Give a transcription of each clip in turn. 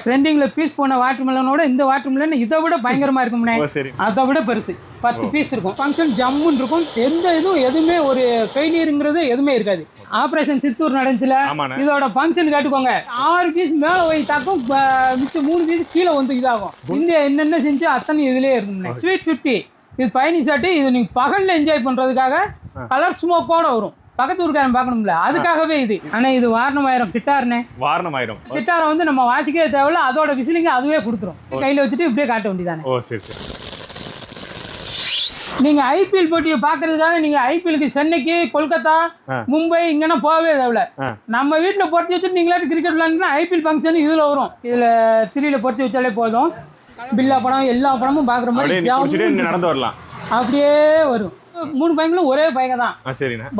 ட்ரெண்டிங்ல பீஸ் போன வாட்டர்மெலனோட இந்த வாட்டர்மெலன் இதை விட பயங்கரமா இருக்கும்னே. அதை விட பெருசு 10 பீஸ் இருக்கும். ஃபங்க்ஷன் ஜம்முன்னு இருக்கும். எந்த இதுவும் எதுவுமே ஒரு ஃபெயிலியருங்கிறது எதுவுமே இருக்காது. ஆப்ரேஷன் சித்தூர் நடந்துச்சுல, இதோட ஃபங்க்ஷன் கேட்டுக்கோங்க. 6 பீஸ் மேலே போய் தாக்கும், மிச்சம் 3 பீஸ் கீழே வந்து இதாகும். இந்த என்னென்ன செஞ்சு அத்தனை இதுலேயே இருக்கும்னே. ஸ்வீட் 50 இது பயணி சாட்டு. இது நீங்கள் பகலில் என்ஜாய் பண்ணுறதுக்காக கலர் ஸ்மோக்கோட வரும். பக்கத்து ஊருக்காரன் பார்க்கணும்ல, அதுக்காகவே இது. ஆனால் இது வாரணமாயிரம் கிட்டார்னே. வாரணமாயிரம் கிட்டாரை வந்து நம்ம வாசிக்கவே தேவையில்ல, அதோட விசிலிங்க அதுவே கொடுத்துரும். கையில் வச்சுட்டு இப்படியே காட்ட வேண்டியதானே. ஓ சரி சரி. நீங்க ஐபிஎல் போட்டியை பாக்குறதுக்காக நீங்க ஐபிஎலுக்கு சென்னைக்கு, கொல்கத்தா, மும்பை இங்கன்னா போகவே தேவையில்ல. நம்ம வீட்டில் பொறுத்து வச்சுட்டு நீங்களே கிரிக்கெட் விளையாண்டுனா ஐபிஎல் ஃபங்க்ஷன் இதுல வரும். இதுல 3ல பொறுத்து வச்சாலே போதும். பில்லா படம் எல்லா படமும் பாக்குற மாதிரி நடந்து வரலாம். அப்படியே வரும். 3 பையங்களும் ஒரே பையங்க தான்.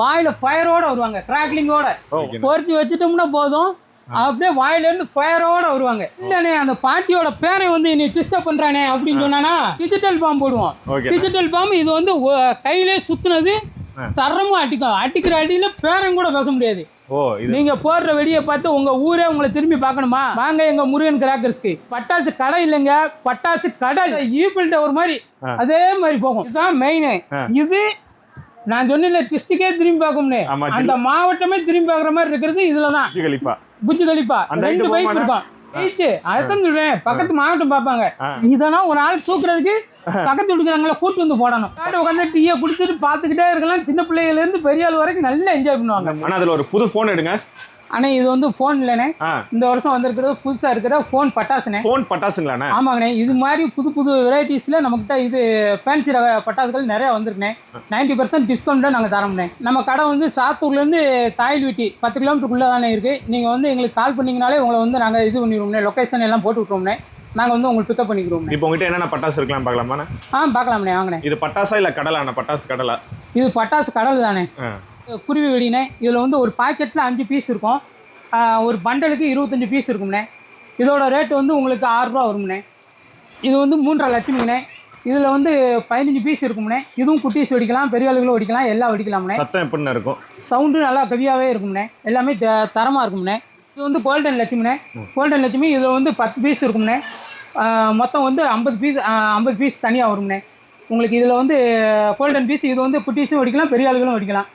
வாயில ஃபயரோட வருவாங்க, கிராக்லிங்கோட. பொறுத்து வச்சுட்டோம்னா போதும், அப்படியே வாயில இருந்து ஃபயரோட வருவாங்க. இல்லனே அந்த பாட்டியோட பேரை வந்து நீ டிஸ்டர்ப் பண்றானே அப்படின்னு சொன்னானா டிஜிட்டல் பாம் போடுவோம். டிஜிட்டல் பாம் இது வந்து கையிலே சுத்துனது தரமா அடிக்கும். அடிக்கிற அடியில பேரம் கூட பேச முடியாது. நீங்க போடுற வெடியை பார்த்து உங்க ஊரே உங்களை திரும்பி பார்க்கணுமா? வாங்க எங்க முருகன் கிராக்கர்ஸ்க்கு. பட்டாசு கடை இல்லைங்க, பட்டாசு கடல். ஈஃபில் டவர் மாதிரி அதே மாதிரி போகும். இதுதான் மெயின். இது நான் சொன்ன டிஸ்ட்ரிக்டே திரும்பி பார்க்கும்னு, அந்த மாவட்டமே திரும்பி பார்க்குற மாதிரி இருக்கிறது இதுலதான். புஜ் கலிப்பா 2 பைப் இருக்கும். அதான் சொல்றேன், பக்கத்து மாவட்டம் பார்ப்பாங்க. இதெல்லாம் ஒரு ஆள் தூக்குறதுக்கு பக்கத்து வீட்டுக்காரங்களை கூட்டு வந்து போடணும். உட்காந்து டீயை குடிச்சிட்டு பார்த்துக்கிட்டே இருக்கலாம். சின்ன பிள்ளைகள் இருந்து பெரிய ஆள் வரைக்கும் நல்லா என்ஜாய் பண்ணுவாங்க. ஆனால் அதில் ஒரு புது ஃபோன் எடுங்க. ஆனால் இது வந்து ஃபோன் இல்லைண்ணே, இந்த வருஷம் வந்திருக்கிறது புதுசாக இருக்கிற ஃபோன் பட்டாசுண்ணே. ஃபோன் பட்டாசுங்களாண்ணே? ஆமாங்கண்ணே. இது மாதிரி புது புது வெரைட்டிஸில் நம்மக்கிட்ட இது ஃபேன்சி ரக பட்டாசுகள் நிறையா வந்திருக்குண்ணே. 90% டிஸ்கவுண்ட்டில் நாங்கள் தரோம்ண்ணே. நம்ம கடை வந்து சாத்தூர்லேருந்து தாயில்வீட்டி 10 கிலோமீட்டருக்குள்ளே தானே இருக்குது. நீங்கள் வந்து எங்களுக்கு கால் பண்ணிங்கனாலே உங்களை வந்து நாங்கள் இது பண்ணிடுவோம்ண்ணே, லொக்கேஷன் எல்லாம் போட்டு விட்ருவோம்ண்ணே. நாங்கள் வந்து உங்களுக்கு பிக்கப் பண்ணிக்கிறோம். இப்போ உங்கள்கிட்ட என்னென்ன பட்டாசு இருக்கலாம் பார்க்கலாமாண்ணே? பார்க்கலாம்ண்ணே, வாங்கண்ணே. இது பட்டாசா இல்லை கடலாண்ணே? பட்டாசு கடலா? இது பட்டாசு கடல் தானே. குருவி வெடினே. இதில் வந்து ஒரு பாக்கெட்டில் 5 பீஸ் இருக்கும். ஒரு பண்டலுக்கு 25 பீஸ் இருக்கும்ண்ணே. இதோட ரேட்டு வந்து உங்களுக்கு 6 ரூபா வரும்ண்ணே. இது வந்து 3.5 லட்சம்ண்ணே. இதில் வந்து 15 பீஸ் இருக்கும்ண்ணே. இதுவும் குட்டீஸ் வெடிக்கலாம், பெரிய ஆளுகளும் வெடிக்கலாம், எல்லாம் வெடிக்கலாம்ண்ணே. சத்தம் எப்படின்னு இருக்கும்? சவுண்டு நல்லா கவியாகவே இருக்கும்ண்ணே. எல்லாமே தரமாக இருக்கும்ண்ணே. இது வந்து கோல்டன் லட்சுமிண்ணே. கோல்டன் லட்சுமி இதில் வந்து 10 பீஸ் இருக்கும்ண்ணே. மொத்தம் வந்து 50 பீஸ் தனியாக வரும்ண்ணே. உங்களுக்கு இதில் வந்து கோல்டன் பீஸ். இது வந்து குட்டீஸும் வெடிக்கலாம், பெரிய ஆளுகளும் வெடிக்கலாம்.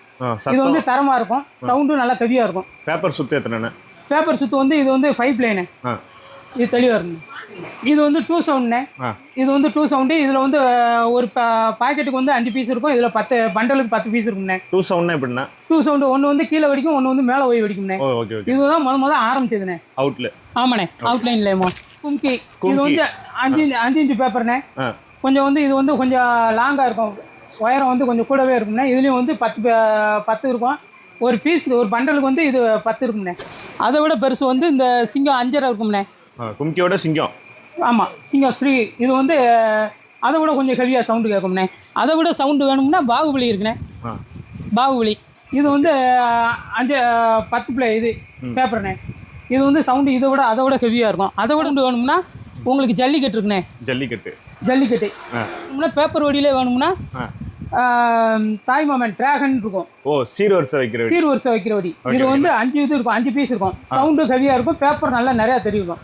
இது வந்து தரமாக இருக்கும். சவுண்டும் நல்லா கவியாக இருக்கும். பேப்பர் சுற்று எத்தனை? பேப்பர் சுற்று வந்து இது வந்து 5 ப்ளைனு. இது தெளிவாக இருக்கும். இது வந்து 2 சவுண்ட்ண்ணே. இது வந்து 2 சவுண்டு. இதில் வந்து ஒரு பாக்கெட்டுக்கு வந்து 5 பீஸ் இருக்கும். இதில் 10 பண்டலுக்கு 10 பீஸ் இருக்கும்ண்ணே. 2 சவுண்ட்னா எப்படின்னா? 2 சவுண்டு ஒன்று வந்து கீழே வெடிக்கும், ஒன்று வந்து மேலே போய் வெடிக்கும்ண்ணே. இதுதான் முதல் ஆரம்பிச்சதுண்ணே. அவுட்ல? ஆமாண்ணே, அவுட்லைன்லேயுமோ. கும்கி இது வந்து 5 இன்ச்சு பேப்பர்ண்ணே. கொஞ்சம் வந்து இது வந்து கொஞ்சம் லாங்காக இருக்கும். ஒயரம் வந்து கொஞ்சம் கூடவே இருக்கும்ண்ணே. இதுலேயும் வந்து 10 இருக்கும். ஒரு பீஸ் ஒரு பண்டலுக்கு வந்து இது 10 இருக்கும்ண்ணே. அதை விட பெருசு வந்து இந்த சிங்கம் 5.5 இருக்கும்ண்ணே. கும்கியோட சிங்கம்? ஆமாம், சிங்கம் ஸ்ரீ. இது வந்து அதை விட கொஞ்சம் ஹெவியாக சவுண்டு கேட்கும்ண்ணே. அதை விட சவுண்டு வேணும்னா பாகுபலி இருக்குண்ணே. பாகுபலி இது வந்து 10 ப்ளே இது பேப்பர்ண்ணே. இது வந்து சவுண்டு இதை விட அதை விட ஹெவியாக இருக்கும். அதை விட வேணும்னா உங்களுக்கு ஜல்லிக்கட்டு இருக்குண்ணே. ஜல்லிக்கட்டு பேப்பர் வடியிலே வேணும்னா தாய் மாமன் டிராகன் இருக்கும். சீர்வரிசை வைக்கிற வடி. இது வந்து 5 இது இருக்கும், 5 பீஸ் இருக்கும். சவுண்டு ஹெவியாக இருக்கும். பேப்பர் நல்லா நிறையா தெரியும்.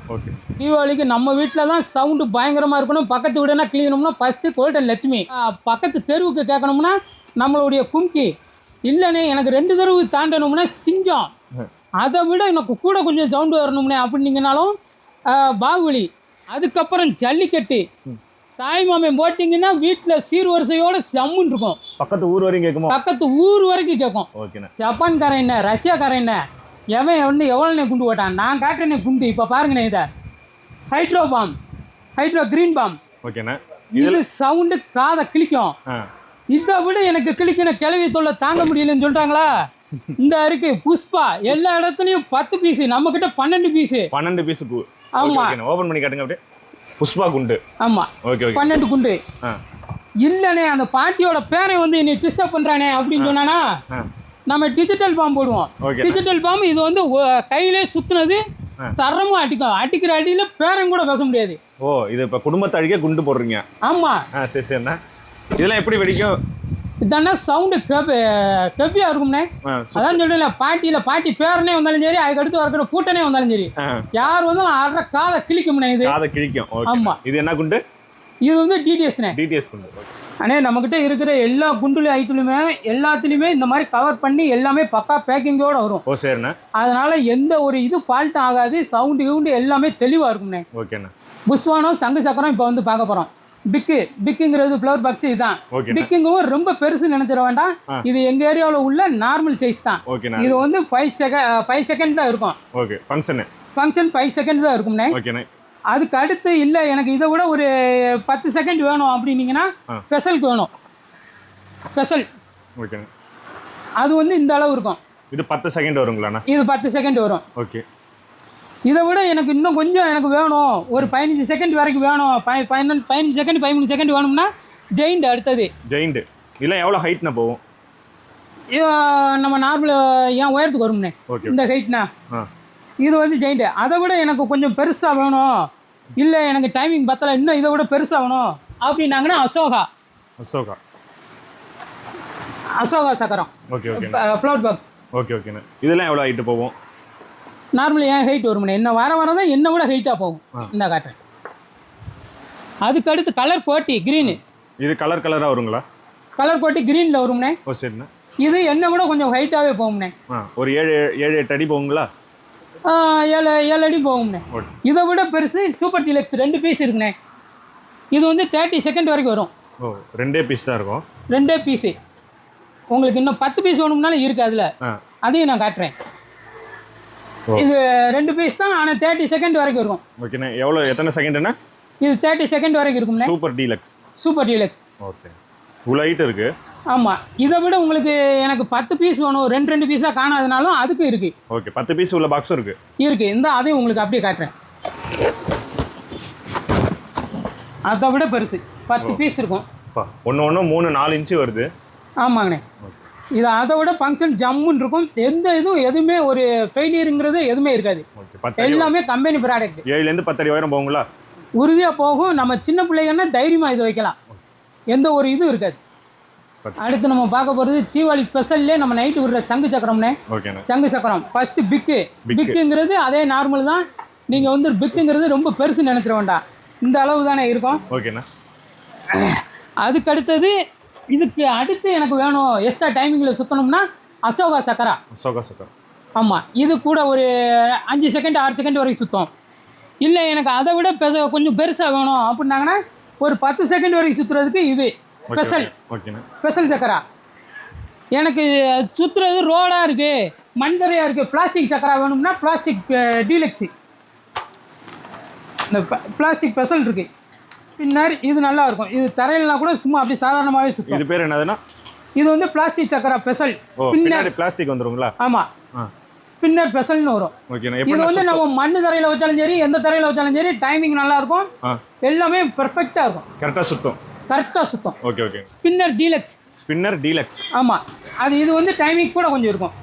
தீபாவளிக்கு நம்ம வீட்டில் தான் சவுண்டு பயங்கரமாக இருக்கணும். பக்கத்து வீடுனா கிளீனம்னா ஃபஸ்ட்டு கோல்டன் லட்சுமி. பக்கத்து தெருவுக்கு கேட்கணும்னா நம்மளுடைய கும்கி. இல்லைண்ணே எனக்கு 2 தெருவு தாண்டணும்னா சிங்கம். அதை விட எனக்கு கூட கொஞ்சம் சவுண்டு வரணும்னே அப்படின்னீங்கனாலும் பாகுபலி. அதுக்கப்புறம் ஜல்லிக்கட்டு. தாய் மாமன் போட்டிங்கன்னா வீட்டில் சீர்வரிசையோட செம்முன்னு இருக்கும். பக்கத்து ஊர் வரைக்கும் கேட்கும். ஜப்பான்காரன் என்ன, ரஷ்யாக்காரன் என்ன, எவன் வந்து எவ்வளோண்ணே குண்டு போட்டான். நான் காட்டுறேனே குண்டு. இப்போ பாருங்கண்ணே, இதை ஹைட்ரோ கிரீன் பாம். இது சவுண்டு காதை கிளிக்கும். இதை விட எனக்கு கிளிக்கணும் கிளவி தொல்லை தாங்க முடியலன்னு சொல்கிறாங்களா? இந்த இருக்கு புஷ்பா. எல்லா இடத்துலையும் 10 பீஸ். நம்ம கிட்ட 12 பீஸ். 12 பீஸ். ஆமா, ஓபன் பண்ணி காட்டுங்க அப்படியே. புஷ்பா குண்டு. ஆமா, 12 குண்டு. இல்லனே அந்த பாட்டியோட பேரை வந்து நீ டிஸ்டர்ப் பண்றானே அப்படின்னு சொன்னானா நம்ம டிஜிட்டல் பாம் போடுவோம். டிஜிட்டல் பாம் இது வந்து கையிலே சுத்துனது தரமா அடிக்கும். அடிக்கிற அடியில பேரம் கூட பேச முடியாது. இது இப்ப குடும்பத்தை அடிக்க குண்டு போடுறீங்க? ஆமா. சரி சரிண்ணா. இதெல்லாம் எப்படி வெடிக்கும்? இதானா சவுண்டு கெப்பியாக இருக்கும்ண்ணே. அதான் சொல்றேன்ல, பாட்டி பேரனே வந்தாலும் சரி, அதுக்கடுத்து இருக்கிற பூட்டனே வந்தாலும் சரி, யார் வந்தாலும் அரை காதை கிழிக்கும்ண்ணே. இது காதை கிழிக்கும். ஆமா. இது என்ன குண்டு? இது வந்து டிடிஎஸ்ண்ணே. டிடிஎஸ் குண்டு. அண்ணே நம்மக்கிட்ட இருக்கிற எல்லா குண்டுல ஐட்டலுமே எல்லாத்துலேயுமே இந்த மாதிரி கவர் பண்ணி எல்லாமே பக்கா பேக்கிங்கோடு வரும். ஓ சரிண்ணே. அதனால எந்த ஒரு இது ஃபால்ட்டும் ஆகாது. சவுண்டு எல்லாமே தெளிவாக இருக்கும்ண்ணே. ஓகேண்ணா. புஷ்வானம் சங்கு சக்கரம் இப்போ வந்து பார்க்க போகிறோம். பிக்குங்கிறது ஃப்ளவர் பாக்ஸ் இதுதான். பிக்குங்கவும் ரொம்ப பெருசு நினைச்சிட வேண்டாம். இது எங்க ஏரியாவில் உள்ள நார்மல் சைஸ் தான். இது வந்து 5 செகண்ட் தான் இருக்கும். ஓகே. ஃபங்க்ஷன் 5 செகண்ட் தான் இருக்கும்ண்ணே. ஓகேண்ணே. அதுக்கு அடுத்து இல்லை எனக்கு இதை விட ஒரு 10 செகண்ட் வேணும் அப்படின்னீங்கன்னா ஸ்பெஷலுக்கு வேணும். ஸ்பெஷல். ஓகே. அது வந்து இந்த அளவு இருக்கும். இது 10 செகண்ட் வருங்களாண்ணா? இது 10 செகண்ட் வரும். ஓகே. இதை விட எனக்கு இன்னும் கொஞ்சம் எனக்கு வேணும், ஒரு 15 செகண்ட் வரைக்கும் வேணும், 15 செகண்ட் 13 செகண்ட் வேணும்னா ஜெயிண்ட் அடுத்தது. ஜெயிண்ட் இல்லை எவ்வளோ ஹைட்னா போகும்? நம்ம நார்மல் ஏன் உயரத்துக்கு வரும்ண்ணே இந்த ஹைட்னா. இது வந்து ஜெயிண்ட். அதை விட எனக்கு கொஞ்சம் பெருசாக வேணும், இல்லை எனக்கு டைமிங் பத்தலை, இன்னும் இதை விட பெருசாக வேணும் அப்படின்னாங்கன்னா அசோகா சக்கரம். Okay okay. Flower box. Okay ஓகேண்ணே. இதெல்லாம் எவ்வளோ ஹைட்டு போகும்? நார்மலி ஏன் ஹைட் வரும்ண்ணே, என்ன வர தான் என்ன விட ஹைட்டாக போகும். இந்த காட்டுறேன். அதுக்கு அடுத்து கலர் கோட்டி க்ரீனு. இது கலராக வருங்களா? கலர் கோட்டி க்ரீனில் வரும்ண்ணே. ஓ சரிண்ணே. இது என்ன விட கொஞ்சம் ஹைட்டாகவே போகும்ண்ணே. ஒரு 7-8 அடி போகுங்களா? 7 அடி போகும்ண்ணே. இதை விட பெருசு சூப்பர் டீலக்ஸ் 2 பீஸ் இருக்குண்ணே. இது வந்து 30 செகண்ட் வரைக்கும் வரும். ஓ 2 பீஸ் தான் இருக்கும். 2 பீஸு. உங்களுக்கு இன்னும் 10 பீஸ் வேணும்னாலும் இருக்குது அதில். அதையும் நான் காட்டுறேன். இது 2 பீஸ் தான், ஆனால் 30 செகண்ட் வரைக்கும் இருக்கும். ஓகேண்ணே. எத்தனை செகண்ட்னா? இது 30 செகண்ட் வரைக்கும் இருக்கும்ண்ணே. Super deluxe. ஓகே. இவ்வளோ ஹைட் இருக்குது. ஆமாம். இதை விட உங்களுக்கு எனக்கு 10 பீஸ் வேணும், 2 பீஸாக காணாதனாலும் அதுக்கும் இருக்குது. ஓகே. 10 பீஸ் உள்ள பாக்ஸும் இருக்குது. இந்த அதையும் உங்களுக்கு அப்படியே காட்டுறேன். அதை விட பெருசு 10 பீஸ் இருக்கும். ஒன்று 3-4 இன்ச்சு வருது. ஆமாங்கண்ணே. இது அதை விட ஃபங்க்ஷன் ஜம்முன்னு இருக்கும். எந்த எதுவுமே ஒரு ஃபெயிலியருங்கிறது எதுவுமே இருக்காது. எல்லாமே கம்பெனி ப்ராடக்ட். 7லேருந்து 10 அடி உயரம் போகுங்களா? உறுதியாக போகும். நம்ம சின்ன பிள்ளைங்கன்னா தைரியமாக இது வைக்கலாம், எந்த ஒரு இதுவும் இருக்காது. அடுத்து நம்ம பார்க்க போகிறது தீபாவளி ஸ்பெஷல்லே நம்ம நைட்டு விடுற சங்கு சக்கரம்னே. சங்கு சக்கரம் ஃபஸ்ட்டு பிக்குங்கிறது அதே நார்மல் தான். நீங்கள் வந்து பிக்குங்கிறது ரொம்ப பெருசு நினைச்சிட வேண்டாம், இந்த அளவு தானே இருக்கும். ஓகேண்ணா. அதுக்கு அடுத்தது இதுக்கு அடுத்து எனக்கு வேணும் எக்ஸ்ட்ரா டைமிங்கில் சுற்றணும்னா அசோகா சக்கரம். ஆமாம். இது கூட ஒரு 5 செகண்ட் 6 செகண்ட் வரைக்கும் சுத்தம். இல்லை எனக்கு அதை விட கொஞ்சம் பெருசாக வேணும் அப்படின்னாங்கன்னா ஒரு 10 செகண்ட் வரைக்கும் சுற்றுறதுக்கு இது ஸ்பெஷல் சக்கரா. எனக்கு சுற்றுறது ரோடாக இருக்குது, மண்தரையாக இருக்குது, பிளாஸ்டிக் சக்கரா வேணும்னா பிளாஸ்டிக் டீலக்ஸு. இந்த பிளாஸ்டிக் ஸ்பெஷல் இருக்குது. பின்னர் இது நல்லா இருக்கும். இது தரையிலனா கூட சும்மா அப்படி சாதாரணமாகவே சுற்றும். இது பேர் என்னதுன்னா? இது வந்து பிளாஸ்டிக் சக்கரா ஸ்பெஷல். ஸ்பின்னர் பிளாஸ்டிக் வந்துருங்களா? ஆமாம். ஸ்பின்னர் ஸ்பெஷல்னு வரும். இது வந்து நம்ம மண்ணு தரையில் வச்சாலும் சரி, எந்த தரையில் வச்சாலும் சரி, டைமிங் நல்லா இருக்கும், எல்லாமே பெர்ஃபெக்டாக இருக்கும். கரெக்டாக சுத்தம். ஓகே. Spinner deluxe. ஆமாம். இது வந்து டைமிங் கூட கொஞ்சம் இருக்கும்.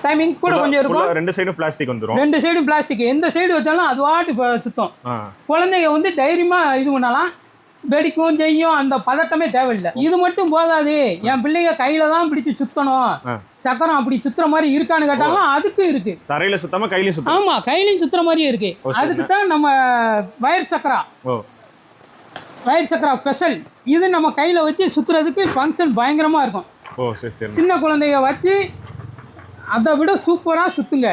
டைமிங் கூட கொஞ்சம் இருக்கும். 2 சைடும் பிளாஸ்டிக் வந்துரும். 2 சைடும் பிளாஸ்டிக். எந்த சைடு வச்சாலும் அது வாட்டு சுத்தம். குழந்தைங்க வந்து தைரியமாக இது பண்ணலாம், வெடிக்கும் செய்யும், அந்த பதட்டமே தேவையில்லை. இது மட்டும் போதாது, என் பிள்ளைங்க கையில தான் பிடிச்சி சுத்தணும், சக்கரம் அப்படி சுத்துற மாதிரி இருக்கான்னு கேட்டாலும் அதுக்கு இருக்கு. தரையில சுத்தமா கையிலையும் சுத்தம். ஆமா, கையிலையும் சுத்துற மாதிரியே இருக்கு. அதுக்கு தான் நம்ம வயர் சக்கரா ஸ்பெஷல். இது நம்ம கையில வச்சு சுத்துறதுக்கு ஃபங்க்ஷன் பயங்கரமா இருக்கும். சின்ன குழந்தைங்க வச்சு அதை விட சூப்பராக சுற்றுங்க.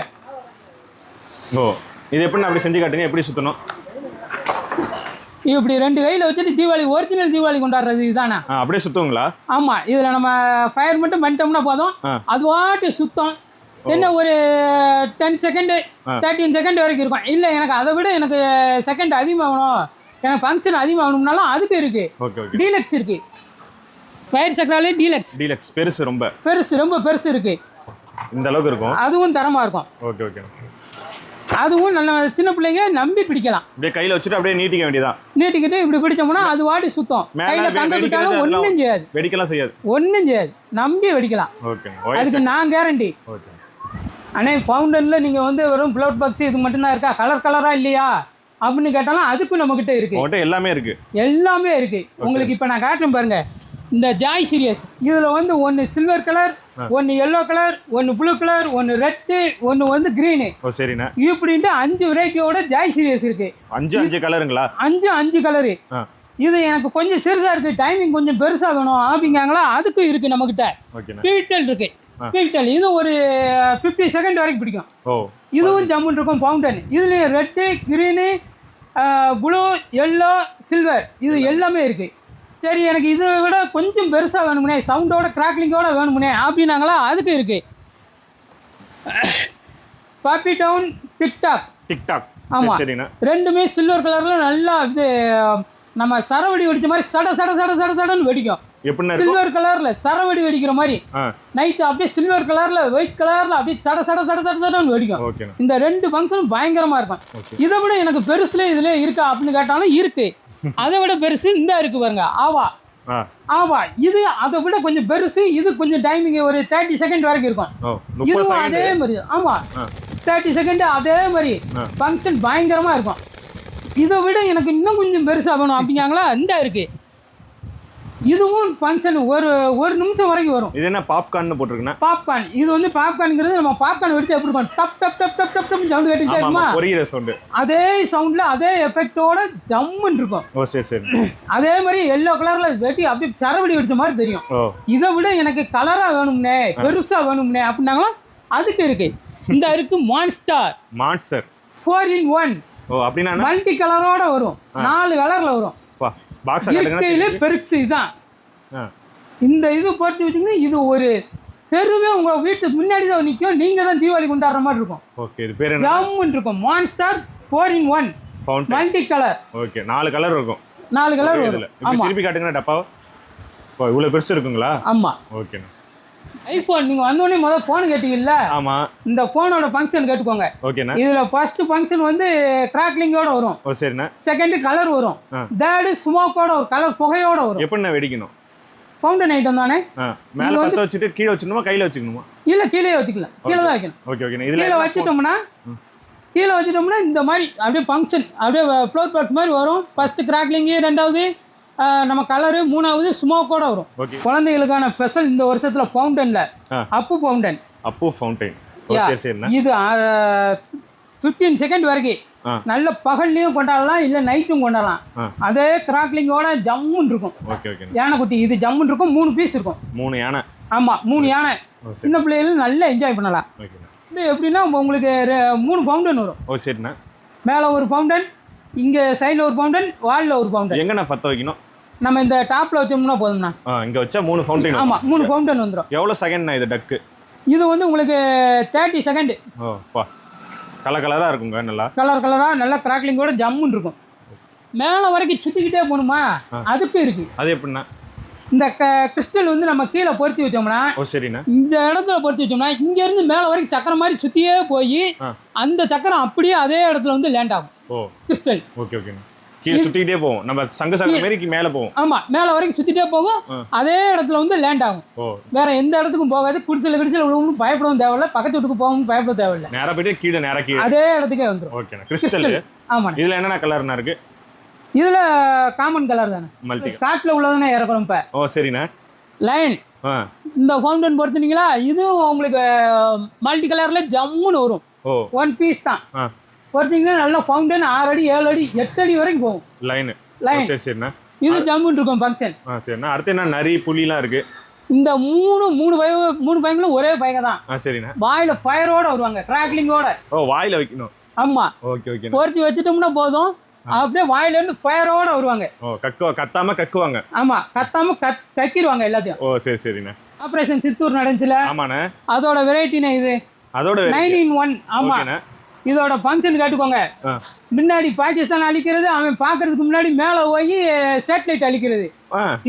இது எப்படி அப்படி செஞ்சு காட்டுங்க, எப்படி சுற்றணும்? இப்படி 2 கையில் வச்சுட்டு தீபாவளி ஒரிஜினல் தீபாவளி கொண்டாடுறது இதுதானே. அப்படியே சுற்றுங்களா? ஆமாம். இதில் நம்ம ஃபயர் மட்டும் பண்ணிட்டோம்னா போதும், அது வாட்டு சுத்தம். என்ன ஒரு 10 செகண்டு 13 செகண்ட் வரைக்கும் இருக்கும். இல்லை எனக்கு அதை விட எனக்கு செகண்ட் அதிகமாக வேணும், எனக்கு ஃபங்க்ஷன் அதிகமாக வேணும்னாலும் அதுக்கு இருக்குது. டீலக்ஸ் இருக்குது. ஃபயர் சக்கராலே டீலக்ஸ் பெருசு, ரொம்ப பெருசு இருக்குது. இந்த அளவுக்கு இருக்கும். அதுவும் தரமா இருக்கும். ஓகே. அதுவும் நல்ல சின்ன பிள்ளைங்க நம்பி பிடிக்கலாம். அப்படியே கையில வச்சுட்டு அப்படியே நீட்டிக்க வேண்டியதான். நீட்டிக்கிட்டு இப்படி பிடிச்சோம்னா அது வாடி சுத்தம். கையில தங்க விட்டாலும் ஒன்றும் செய்யாது, ஒன்றும் செய்யாது, நம்பி வெடிக்கலாம். அதுக்கு நான் கேரண்டி. அண்ணே ஃபவுண்டனில் நீங்கள் வந்து வெறும் ஃப்ளவர் பாக்ஸ் இது மட்டும்தான் இருக்கா, கலராக இல்லையா அப்படின்னு கேட்டாலும் அதுக்கும் நம்ம கிட்ட இருக்கு. உங்கள்கிட்ட எல்லாமே இருக்கு. எல்லாமே இருக்கு. உங்களுக்கு இப்போ நான் காட்டுறேன் பாருங்க. இந்த ஜாய் சீரியஸ் இதுல வந்து ஒன்னு சில்வர் கலர், ஒன்னு எல்லோ கலர், ஒன்னு ப்ளூ கலர், ஒன்னு ரெட், ஒன்னு வந்து கிரீன். ஓ சரிண்ணா. இப்படின்ட்டு 5 வெரைட்டியோட ஜாய் சீரியஸ் இருக்கு. 5 கலருங்களா? 5 கலரு. இது எனக்கு கொஞ்சம் சிறுசா இருக்கு, டைமிங் கொஞ்சம் பெருசா வேணும் அப்படிங்காங்களா, அதுக்கும் இருக்கு நம்ம கிட்ட. பீட்டல் இருக்கு. பீட்டல் இது ஒரு 50 செகண்ட் வரைக்கும் பிடிக்கும். இதுவும் ஜம்முன் இருக்கும். ஃபவுண்டன் இதுலயும் red, green, blue, yellow, silver இது எல்லாமே இருக்கு. சரி எனக்கு இதை விட கொஞ்சம் பெருசாக வேணுமுனே, சவுண்டோட கிராக்லிங்கோட வேணுமுனே அப்படின்னாங்களா, அதுக்கு இருக்கு. பாப்பி டவுன் டிக்டாக். ஆமாம், ரெண்டுமே சில்வர் கலரில் நல்லா இது நம்ம சரவெடி வெடிச்ச மாதிரி சடன்னு வெடிக்கும். சில்வர் கலர்ல சரவெடி வெடிக்கிற மாதிரி நைட்டு அப்படியே சில்வர் கலர்ல ஒயிட் கலர்ல அப்படியே சடன்னு வெடிக்கும். இந்த 2 ஃபங்க்ஷனும் பயங்கரமா இருக்கும். இதை விட எனக்கு பெருசுல இதுல இருக்கா அப்படின்னு கேட்டாலும் இருக்கு. அதை விட பெருசு இந்த இருக்கு பாருங்க, ஆவா. இது அதை விட கொஞ்சம் பெருசு. இது கொஞ்சம் டைமிங் ஒரு 30 செகண்ட் வரைக்கும் இருக்கும். இதுவும் அதே மாதிரி. ஆமா, 30 செகண்ட் அதே மாதிரி ஃபங்க்ஷன் பயங்கரமா இருக்கும். இதை விட எனக்கு இன்னும் கொஞ்சம் பெருசாக வேணும் அப்படிங்காங்களா, இந்த இருக்கு. இதுவும் ஃபங்க்ஷன் ஒரு நிமிஷம் வரைக்கும் வரும். இது என்ன பாப்கார்ன் போட்டிருக்குன்னா? பாப்கார்ன். இது வந்து பாப்கார்ன்ங்கிறது நம்ம பாப்கார்ன் வெடிச்சு எப்படி இருக்கும், டப் டப் டப் டப் டப் டப் சவுண்ட் கேட்டுட்டே இருக்குமா, அதே சவுண்ட்ல அதே எஃபெக்டோட ஜம்முன்னு இருக்கும். ஓ சரி சரி. அதே மாதிரி எல்லோ கலர்ல வெட்டி அப்படியே சரவடி வெடிச்ச மாதிரி தெரியும். இதை விட எனக்கு கலரா வேணும்னே, பெருசா வேணும்னே அப்படின்னாங்களா, அதுக்கு இருக்கு. இந்த இருக்கு மான்ஸ்டர் 4-in-1. ஓ அப்படினா மல்டி கலரோட வரும். 4 கலர்ல வரும். பாக்ஸ் கட்டங்கனா பெருசு இதான். இந்த இது போட்டு வச்சீங்கன்னா இது ஒரு தெருவே உங்க வீட்டுக்கு முன்னாடி தான் நிக்கும். நீங்க தான் தீபாவளி கொண்டாடுற மாதிரி இருக்கும். ஓகே, இது பேர் என்ன? ஜம்முன் இருக்கும். Monster 4-in-1 fountain multi colour. Okay, 4 colour இருக்கும். 4 கலர் வரும். ஆமா, திருப்பி காட்டுங்க டப்பா. ஓ இவ்வளவு பெருசு இருக்குங்களா? ஆமா. ஓகே. ஐபோன் நீங்க வந்தோடனே முதல்ல போன் கேட்டீங்கல்ல? ஆமா. இந்த போனோட ஃபங்க்ஷன் கேட்டுக்கோங்க. ஓகேண்ணா. இதுல ஃபர்ஸ்ட் ஃபங்க்ஷன் வந்து கிராக்லிங்கோட வரும். ஓ சரிண்ணா. செகண்ட் கலர் வரும். தேர்ட் ஸ்மோக்கோட ஒரு கலர் புகையோட வரும். எப்படிண்ணா வெடிக்கணும்? ஃபவுண்டன் ஐட்டம் தானே. மேல பத்த வச்சிட்டு கீழ வச்சிரணுமா கையில வச்சிரணுமா? இல்ல கீழே வச்சுக்கலாம். கீழ தான் வைக்கணும். Okay okay. இதுல கீழே வச்சிட்டோம்னா இந்த மாதிரி அப்படியே ஃபங்க்ஷன் அப்படியே ஃப்ளோர் பர்ஸ் மாதிரி வரும். ஃபர்ஸ்ட் கிராக்லிங், ரெண்டாவது நம்ம கலரு, மூணாவது ஸ்மோக்கோட வரும். குழந்தைகளுக்கான ஸ்பெஷல் இந்த வருஷத்துல ஃபவுண்டன்ல அப்பு ஃபவுண்டன். இது 15 செகண்ட் வரைக்கும் நல்ல பகல்லையும் கொண்டாடலாம், இல்ல நைட்டும் கொண்டாடலாம். அதே கிராக்லிங்கோட ஜம்முன் இருக்கும். யானை குட்டி இது ஜம்முன் இருக்கும். 3 பீஸ் இருக்கும். 3 யானை. ஆமா, 3 யானை. சின்ன பிள்ளைகளும் நல்லா என்ஜாய் பண்ணலாம். இது எப்படின்னா உங்களுக்கு 3 ஃபவுண்டன் வரும். ஓ சரிண்ணா. மேலே ஒரு ஃபவுண்டன், இங்கே சைடில் ஒரு ஃபவுண்டன், வாலில் ஒரு ஃபவுண்டன். எங்கண்ணா பற்ற வைக்கணும்? நம்ம இந்த டாப்பில் வச்சோம்னா போதும்ண்ணா. இங்கே வச்சா 3 ஃபவுண்டன். ஆமாம், 3 ஃபவுண்டன் வந்துடும். எவ்வளோ செகண்ட்ண்ணா இது டக்கு? இது வந்து உங்களுக்கு 30 செகண்ட். ஓ பா, கலராக இருக்குங்க. நல்லா கலராக நல்லா கிராக்லிங்கோட ஜம்முன்னு இருக்கும். மேலே வரைக்கும் சுற்றிக்கிட்டே போகணுமா, அதுக்கு இருக்குது. அது எப்படின்னா இந்த கிறிஸ்டல் வந்து நம்ம கீழே பொருத்தி வச்சோம்னா, இந்த இடத்துல பொருத்தி வச்சோம்னா இங்கேருந்து மேலே வரைக்கும் சக்கரம் மாதிரி சுற்றியே போய் அந்த சக்கரம் அப்படியே அதே இடத்துல வந்து லேண்ட் ஆகும். கிறிஸ்டல். Okay okay. கீழே சுத்திட்டே போகும். நம்ம சங்க மாதிரி மேலே போகும். ஆமா, மேலே வரைக்கும் சுத்திட்டே போகும். அதே இடத்துல வந்து லேண்ட் ஆகும். வேற எந்த இடத்துக்கும் போகாது. குடிசையில் விழுவும் பயப்படவும் தேவையில்லை, பக்கத்து வீட்டுக்கு போகவும் பயப்பட தேவையில்லை. நேரா போயிட்டு கீழே அதே இடத்துக்கே வந்துடும். ஓகே. கிறிஸ்டல். ஆமா. இதுல என்னென்ன கலர்னா இருக்கு? இதுல காமன் கலர் தானே, காட்டுல உள்ளதானே இறக்குறோம் இப்ப. ஓ சரிண்ணா. லைன் இந்த ஃபவுண்டன் பொறுத்துனீங்களா, இதுவும் உங்களுக்கு மல்டி கலர்ல ஜம்முன்னு வரும். 1 பீஸ் தான். பொறுத்தீங்கன்னா நல்ல ஃபவுண்டன் 6 அடி 7 அடி 8 அடி வரைக்கும் போகும். லைன் சரிண்ணா. இது ஜம்முன்னு இருக்கும் ஃபங்க்ஷன். சரிண்ணா. அடுத்து என்ன நரி புலிலாம் இருக்கு? இந்த மூணு பையங்களும் ஒரே பையங்க தான். சரிண்ணா. வாயில ஃபயரோட வருவாங்க, கிராக்லிங்கோட. ஓ வாயில வைக்கணும். ஆமா. Okay okay. பொறுத்தி வச்சிட்டோம்னா போதும், அப்படியே வாயில இருந்து ஃபயரோட வருவாங்க. ஓ கத்தாம கக்குவாங்க. ஆமா, கத்தாம கக்கிடுவாங்க எல்லாத்தையும். ஓ சரி சரிண்ணா. ஆபரேஷன் சித்தூர் நடந்துச்சுல. ஆமாண்ணே. அதோட வெரைட்டினே இது. அதோட 9-in-1. ஆமா. இதோட ஃபங்க்ஷன் கேட்டுக்கோங்க. முன்னாடி பாகிஸ்தான் அழிக்கிறது, அவன் பாக்குறதுக்கு முன்னாடி மேல போய் சேட்டலைட் அழிக்கிறது.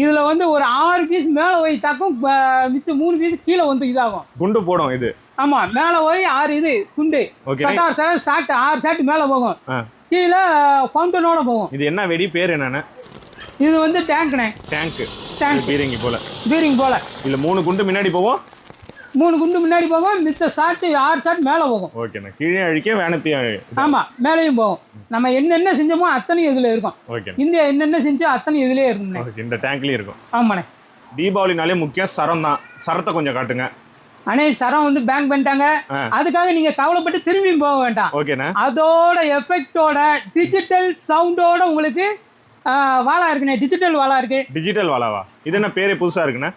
இதுல வந்து ஒரு 6 பீஸ் மேல போய் தாக்கும், மிச்ச 3 பீஸ் கீழே வந்து இதாகும், குண்டு போடும் இது. ஆமா, மேல போய் 6 இது குண்டு ஷாட் 6 ஷாட் மேல போகும், கீழே ஃபவுண்டனோட போகும். இது என்ன வெடி பேர் என்னன்னு? இது வந்து டேங்க்னே. டேங்க் பீரிங் போல. இதுல 3 குண்டு முன்னாடி போவோம், 3 குண்டு முன்னாடி போகும், மித்த ஷாட் 6 ஷாட் மேலே போகும். ஓகேண்ணா. கீழே அழிக்க வேணத்தையும். ஆமாம், மேலேயும் போகும். நம்ம என்னென்ன செஞ்சோமோ அத்தனையும் இதில் இருக்கும். ஓகே. இந்தியா என்னென்ன செஞ்சோ அத்தனையும் இதுலேயே இருக்கும்ண்ணே. ஓகே, இந்த டேங்க்லேயும் இருக்கும். ஆமாண்ணே. தீபாவளினாலே முக்கியம் சரம் தான். சரத்தை கொஞ்சம் காட்டுங்க. அண்ணே, சரம் வந்து பேங்க் பண்ணிட்டாங்க. அதுக்காக நீங்க கவலைப்பட்டு திரும்பியும் போக வேண்டாம். ஓகேண்ணா. அதோட எஃபெக்டோட டிஜிட்டல் சவுண்டோட உங்களுக்கு வாலா இருக்குண்ணே. டிஜிட்டல் வாலா இருக்கு. டிஜிட்டல் வாலாவா? இது என்ன பேரே புதுசா இருக்குண்ணே?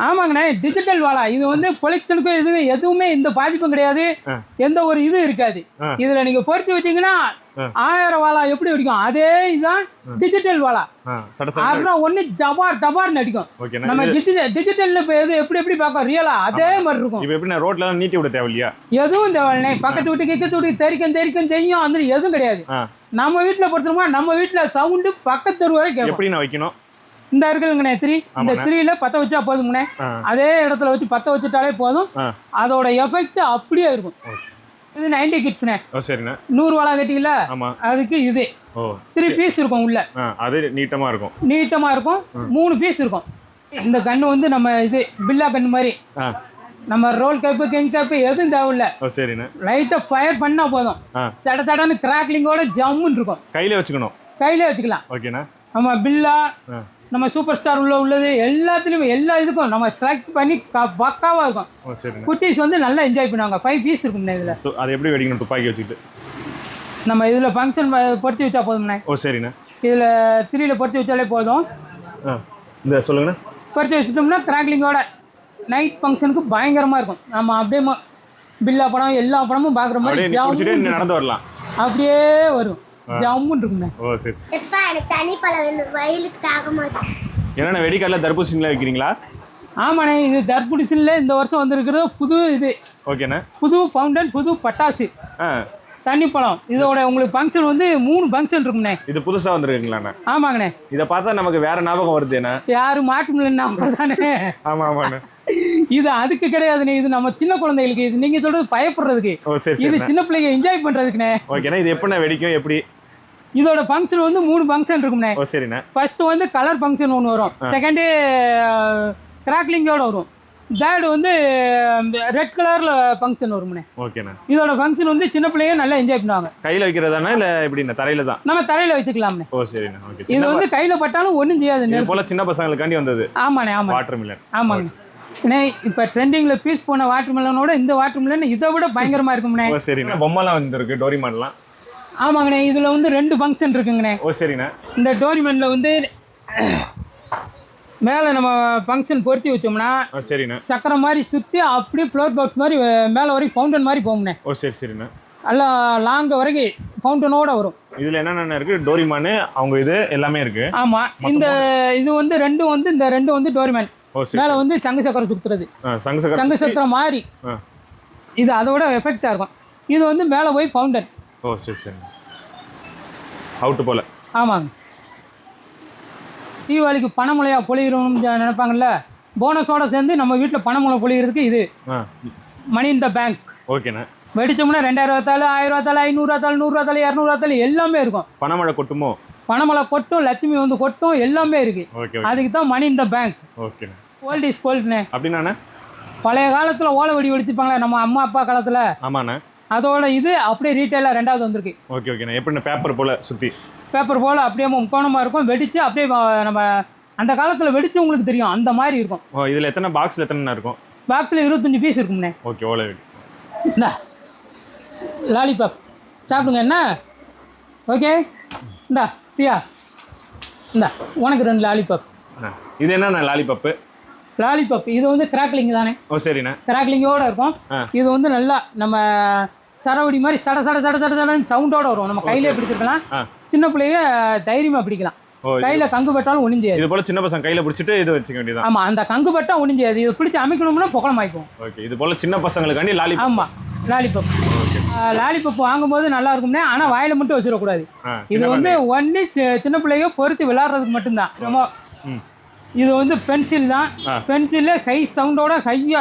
ஆமாங்கண்ணே, டிஜிட்டல் வாலா. இது வந்து பொலிக்ஷனுக்கும் எதுவுமே எந்த பாதிப்பும் கிடையாது, எந்த ஒரு இது இருக்காது. இதுல நீங்க பொருத்தி வச்சீங்கன்னா 1000 வாலா எப்படி அடிக்கும் அதே இதுதான் டிஜிட்டல் வாலா. அதெல்லாம் ஒண்ணு டபார் டபார்னு அடிக்கும். நம்ம டிஜிட்டல்ல எப்படி பார்க்க ரியலா அதே மாதிரி இருக்கும். இப்போ எப்படி ரோட்ல எல்லாம் நீட்டி விட தேவையில்லையா? எதுவும் தேவையில்லை. பக்கத்து வீட்டு கிக்கத்து வீட்டுக்கு தெரிக்கும் செய்யும், அந்த எதுவும் கிடையாது. நம்ம வீட்டுல பொறுத்தோம்னா நம்ம வீட்டுல சவுண்டு பக்கத்து தெரு வரைக்கும். எப்படி நான் வைக்கணும்? இந்த இருக்குங்கண்ணே 3, இந்த 3ல பத்த வச்சா போதும்ண்ணே. அதே இடத்துல வச்சு பத்த வச்சுட்டாலே போதும். அதோட எஃபெக்ட் அப்படியே இருக்கும். இது 90 கிட்ஸ்ண்ணே. சரிண்ணே. 100 வாலா கட்டிக்கல, அதுக்கு இது 3 பீஸ் இருக்கும் உள்ள. அது நீட்டமா இருக்கும். 3 பீஸ் இருக்கும். இந்த கண்ணு வந்து நம்ம இது பில்லா கண்ணு மாதிரி. நம்ம ரோல் கேப்பு கிங் கேப்பு எதுவும் தேவையில்ல. சரிண்ணே. லைட்டா ஃபயர் பண்ணா போதும், தட தடன்னு கிராக்லிங்கோட ஜம்முன்னு இருக்கும். கையில வச்சுக்கலாம். ஓகேண்ணா. நம்ம பில்லா, நம்ம சூப்பர் ஸ்டார் உள்ளது எல்லாத்துலேயுமே எல்லா இதுக்கும் நம்ம செலக்ட் பண்ணி பக்காவாக இருக்கும். குட்டீஸ் வந்து நல்லா என்ஜாய் பண்ணுவாங்க. 5 பீஸ் இருக்கும்ண்ணே இதில். அது எப்படி வெடிக்கணும்? துப்பாக்கி வச்சுக்கிட்டு நம்ம இதில் ஃபங்க்ஷன் பொருத்தி வச்சா போதும்ண்ணே. சரிண்ணே. இதில் 3ல பொருத்தி வச்சாலே போதும். இந்த சொல்லுங்கண்ணா. பொருத்தி வச்சுட்டோம்னா கிராக்லிங்கோட நைட் ஃபங்க்ஷனுக்கு பயங்கரமாக இருக்கும். நம்ம அப்படியே பில்லா படம் எல்லா படமும் பார்க்குற மாதிரி நடந்து வரலாம். அப்படியே வரும். ஜம்முன்னு இருக்குண்ணே. என்னண்ணா வெடிக்கல்ல தர்பூசணில வைக்கிறீங்களா? ஆமாண்ணே, இது தர்பூசணில இந்த வருஷம் வந்திருக்கிறது புது இது. ஓகேண்ணா. புது ஃபவுண்டன், புது பட்டாசு, தண்ணி பழம். இதோட உங்களுக்கு ஃபங்க்ஷன் வந்து 3 ஃபங்க்ஷன் இருக்குண்ணே. இது புதுசா வந்திருக்குங்களாண்ணா? ஆமாங்கண்ணே. இதை பார்த்தா நமக்கு வேற ஞாபகம் வருதுண்ணா. யாரும் மாற்றம் இல்லைன்னா தானே. ஆமாண்ணே. இது அதுக்கு கிடையாதுண்ணே. இது நம்ம சின்ன குழந்தைகளுக்கு. இது நீங்க சொல்றது பயப்படுறதுக்கு. இது சின்ன பிள்ளைங்க என்ஜாய் பண்றதுக்குண்ணே. ஓகேண்ணா. இது எப்படிண்ணா வெடிக்கும்? எப்படி? இதோட ஃபங்க்ஷன் வந்து 3 ஃபங்க்ஷன் இருக்கும்ண்ணே. சரிண்ணே. ஃபர்ஸ்ட் வந்து கலர் ஃபங்க்ஷன் ஒன்று வரும். செகண்டு கிராக்லிங்கோட வரும். தேர்டு வந்து ரெட் கலர்ல ஃபங்க்ஷன் வரும்ண்ணே. ஓகேண்ணா. இதோட ஃபங்க்ஷன் வந்து சின்ன பிள்ளைங்க நல்லா என்ஜாய் பண்ணுவாங்க. கையில வைக்கிறதானா இல்ல எப்படிண்ணா? தரையில தான். நம்ம தரையில வச்சுக்கலாம்ண்ணே. சரிண்ணா. ஓகே. இது வந்து கையில பட்டாலும் ஒன்றும் செய்யாதுண்ணே. இது போல சின்ன பசங்களுக்காண்டி வந்தது. ஆமாண்ணே. Water Milan. ஆமாங்க. இப்போ ட்ரெண்டிங்ல பீஸ் போன வாட்டர் மிலனோட இந்த வாட்டர் மிலன் இதை விட பயங்கரமா இருக்கும்ண்ணே. சரிண்ணா. பொம்மைலாம் வந்துருக்கு, டோரிமான்லாம். ஆமாங்கண்ணே. இதுல வந்து 2 ஃபங்க்ஷன் இருக்குங்கண்ணே. சரிண்ணா. இந்த டோரிமான்ல வந்து மேலே நம்ம ஃபங்க்ஷன் பொருத்தி வச்சோம்னா சரிண்ணா சக்கரை மாதிரி சுற்றி அப்படியே ஃப்ளோர் பாக்ஸ் மாதிரி மேலே வரைக்கும் ஃபவுண்டன் மாதிரி போகும்ண்ணே. சரிண்ணா. நல்லா லாங்க வரைக்கும் ஃபவுண்டனோட வரும். இதில் என்னென்ன இருக்குது? டோரிமான் அவங்க இது எல்லாமே இருக்குது. ஆமாம். இந்த இது வந்து இந்த 2 வந்து டோரிமான். மேலே வந்து சங்கு சக்கரை சுற்றுறது, சங்கு சக்கரை மாதிரி. இது அதோட எஃபெக்டாக இருக்கும். இது வந்து மேலே போய் ஃபவுண்டன். சரி. அவுட்டு போல. ஆமாங்க. தீபாவளிக்கு பணமழையா பொழிகிறோம்னு நினைப்பாங்கல்ல, போனஸோட சேர்ந்து நம்ம வீட்டில் பணமழை பொழிகிறதுக்கு இது மணி இன் த பேங்க். ஓகேண்ணா. வெடிச்சோம்னா 2000 தாள், 1000 தாள், 500 தாள், 100 தாள், 200 தாள் எல்லாமே இருக்கும். பணமழை கொட்டுமோ? பணமழை கொட்டும், லட்சுமி வந்து கொட்டும், எல்லாமே இருக்கு. அதுக்கு தான் மணி இன் த பேங்க். ஓகேண்ணா. கோல்ட் இஸ் கோல்ட்ண்ணே. அப்படின்னா பழைய காலத்தில் ஓலை வெடி வெடிச்சிருப்பாங்களே நம்ம அம்மா அப்பா காலத்தில். ஆமாண்ணா. அதோட இது அப்படியே ரீட்டைலாக 2வது வந்திருக்கு. ஓகேண்ணா. எப்படின்னா பேப்பர் போல் சுற்றி பேப்பர் போல் அப்படியே முக்கோணமாக இருக்கும். வெடித்து அப்படியே நம்ம அந்த காலத்தில் வெடிச்சு உங்களுக்கு தெரியும் அந்த மாதிரி இருக்கும். இதில் எத்தனை பாக்ஸில் எத்தனை இருக்கும்? பாக்ஸில் 25 பீஸ் இருக்கும்ண்ணே. ஓகே. ஓலை வெடி. இந்தா லாலிபாப் சாப்பிடுங்க. என்ன? ஓகே. இந்தா பிரியா, இந்தா உனக்கு 2 லாலிபாப். இது என்ன லாலிபாப்பு? லாலிபாப் இது வந்து கிராக்லிங் தானே. சரிண்ணா. கிராக்லிங்கோட இருக்கும். இது வந்து நல்லா நம்ம சரவடி மாதிரி சட சட சட சட சடன்னு சவுண்டோட வரும். நம்ம கையிலே பிடிச்சிருக்கலாம். சின்ன பிள்ளைய தைரியமா பிடிக்கலாம். கையில கங்கு பட்டாலும் ஒளிஞ்சாது. இது போல சின்ன பசங்க கையில பிடிச்சிட்டு இது வச்சுக்க வேண்டியது. ஆமா, அந்த கங்கு பட்டா ஒளிஞ்சாது. இது பிடிச்சி அமைக்கணும்னா புகழம் ஆயிக்கும். ஓகே. இது போல சின்ன பசங்களுக்காண்டி லாலிபாப். ஆமா, லாலிபாப். லாலிபாப் வாங்கும்போது நல்லா இருக்கும்னே, ஆனா வாயில மட்டும் வச்சிடக்கூடாது. இது வந்து ஒன்லி சின்ன பிள்ளைங்க பொறுத்து விளையாடுறதுக்கு மட்டும்தான். இது வந்து பென்சில் தான். பென்சில்ல ஹை சவுண்டோட ஹையா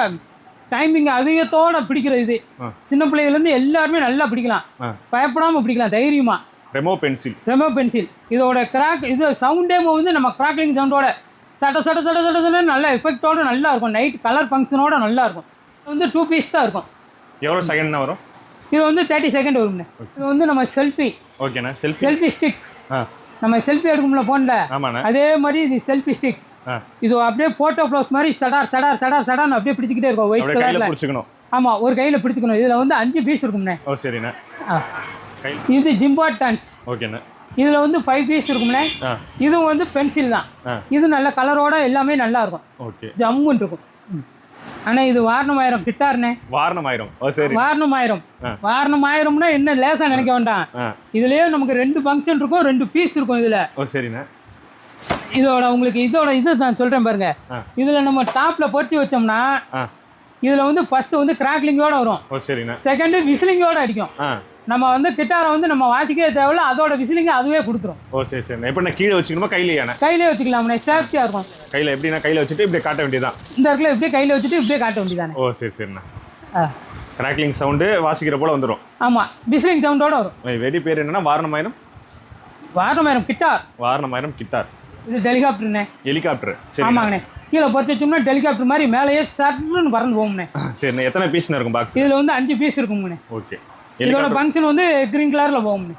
டைமிங் அதிகத்தோட பிடிக்கிற இது. சின்ன பிள்ளைகள்லேருந்து எல்லாருமே நல்லா பிடிக்கலாம், பயப்படாமல் பிடிக்கலாம் தைரியமா. ரெமோ பென்சில் இதோட கிராக் இது சவுண்டே வந்து நம்ம கிராக்லிங் சவுண்டோட சட்ட சட்ட சட்ட சட்ட சட்ட நல்ல எஃபெக்டோட நல்லா இருக்கும். நைட் கலர் ஃபங்க்ஷனோட நல்லா இருக்கும். வந்து 2 பீஸ் தான் இருக்கும். எவ்வளோ செகண்ட்னா வரும்? இது வந்து 30 செகண்ட் வரும்ண்ணே. இது வந்து நம்ம செல்ஃபி செல்ஃபி ஸ்டிக். நம்ம செல்ஃபி எடுக்கும்ல ஃபோனில், ஆமாண்ணே, அதே மாதிரி இது செல்ஃபி ஸ்டிக். இது அப்படியே போட்டோ ப்ளவுஸ் மாதிரி சடார் அப்படியே பிடிச்சிக்கிட்டே இருக்கும் ஒயிட் கலரில் பிடிச்சிக்கணும். ஆமாம், ஒரு கையில் பிடிச்சிக்கணும். இதில் வந்து 5 பீஸ் இருக்கும்ண்ணே. ஓ சரிண்ணே. இது ஜிம்பாட்டான்ஸ். ஓகேண்ணே. இதில் வந்து 5 பீஸ் இருக்கும்ண்ணே. இதுவும் வந்து பென்சில் தான். இது நல்ல கலரோட எல்லாமே நல்லா இருக்கும். ஓகே, ஜம்முன்னு இருக்கும். ஆனால் இது வாரணமாயிரம் கிட்டார்ண்ணே. வாரணமாயிரம். ஓ சரி, வாரணமாயிரம்னா என்ன லேசாக நினைக்க வேண்டாம். இதுலேயே நமக்கு 2 ஃபங்க்ஷன் இருக்கும், 2 பீஸ் இருக்கும் இதில். ஓ சரிண்ணே. இதோட உங்களுக்கு இது நான் சொல்கிறேன் பாருங்க. இதில் நம்ம டாப்பில் பொருத்தி வச்சோம்னா இதில் வந்து ஃபஸ்ட்டு வந்து கிராக்லிங்கோட வரும். ஓ சரிண்ணே. செகண்டு விசிலிங்கோட அடிக்கும். நம்ம வந்து கிட்டாரை வந்து நம்ம வாசிக்கவே தேவையில்ல, அதோட விசிலிங்க அதுவே கொடுத்துரும். ஓ சரி சரிண்ணே. எப்படி நான் கீழே வச்சுக்கணுமா கையிலேயாண்ணே? கையிலே வச்சுக்கலாம்ண்ணே, சேஃப்டியாக இருக்கும். கையில் எப்படின்னா கையில் வச்சுட்டு இப்படியே காட்ட வேண்டியதான். இந்த இடத்துல இப்படியே கையில் வச்சுட்டு இப்படியே காட்ட வேண்டியதானே. ஓ சரி சரிண்ணே. கிராக்லிங் சவுண்டு வாசிக்கிற போல வந்துடும். ஆமாம், விசிலிங் சவுண்டோட வரும். வெடி பேர் என்னன்னா வாரணமாயிரம் கிட்டார். இது ஹெலிகாப்டர். சரி, ஆமாங்கண்ணே. கீழே பொறுத்து வச்சோம்னா ஹெலிகாப்டர் மாதிரி மேலேயே சர்ன்னு பறந்து போகும்ண்ணே. சரிண்ணே. எத்தனை பீஸ்ண்ணே இருக்கும் பாக்ஸ்? இதில் வந்து 5 பீஸ் இருக்கும்ண்ணே. ஓகே. இதோட ஃபங்க்ஷன் வந்து கிரீன் கலரில் போகும்ண்ணே.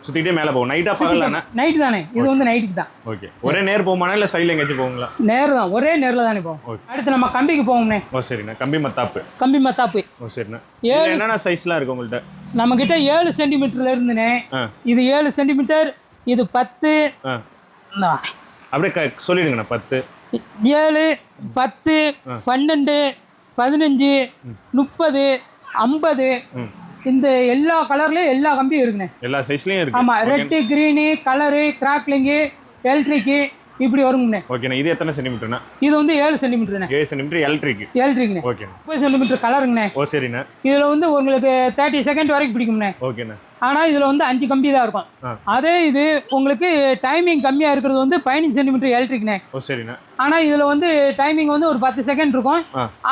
சுற்றிட்டே மேலே போகும். நைட்டாக பகலாண்ணே? நைட்டு தானே. இது வந்து நைட்டுக்கு தான். ஓகே. ஒரே நேர் போகுமாண்ணே இல்லை சைடில் எங்கேயாச்சும் போகுங்களா? நேர் தான், ஒரே நேரில் தானே போகும். அடுத்து நம்ம கம்பிக்கு போவோம்ண்ணே. ஓ சரிண்ணே. கம்பி மத்தாப்பு. ஓ சரிண்ணே. என்னென்ன சைஸ்லாம் இருக்கு உங்கள்கிட்ட? நம்மக்கிட்ட 7 சென்டிமீட்டர்ல இருந்துண்ணே. இது 7 சென்டிமீட்டர், இது 10. அப்படியே சொல்லிடுங்கண்ணா. 10, 7, 10, 12, 15, 30, 50. இந்த எல்லா கலர்லயும் எல்லா கம்பியும் இருக்குண்ணே. எல்லா சைஸ்லயும் இருக்கு. ஆமா, red, green, colour, crackling, electric இப்படி வருங்கண்ணே. ஓகேண்ணே. இது எத்தனை சென்டிமீட்டர்ண்ணா? இது வந்து 7 சென்டிமீட்டர்ண்ணே. 7 சென்டிமீட்டர் எலக்ட்ரிக்ண்ணே. ஓகே. 30 சென்டிமீட்டர் கலருங்கண்ணே. ஓ சரிண்ணே. இதுல வந்து உங்களுக்கு 30 செகண்ட் வரைக்கும் பிடிக்கும்ண்ணே. ஓகேண்ணே. ஆனா இதுல வந்து 5 கம்பி தான் இருக்கும். அதே இது உங்களுக்கு டைமிங் கம்மியா இருக்கிறது வந்து 15 சென்டிமீட்டர் எலக்ட்ரிக்ண்ணே. ஓ சரிண்ணே. ஆனா இதுல வந்து டைமிங் வந்து ஒரு 10 செகண்ட் இருக்கும்.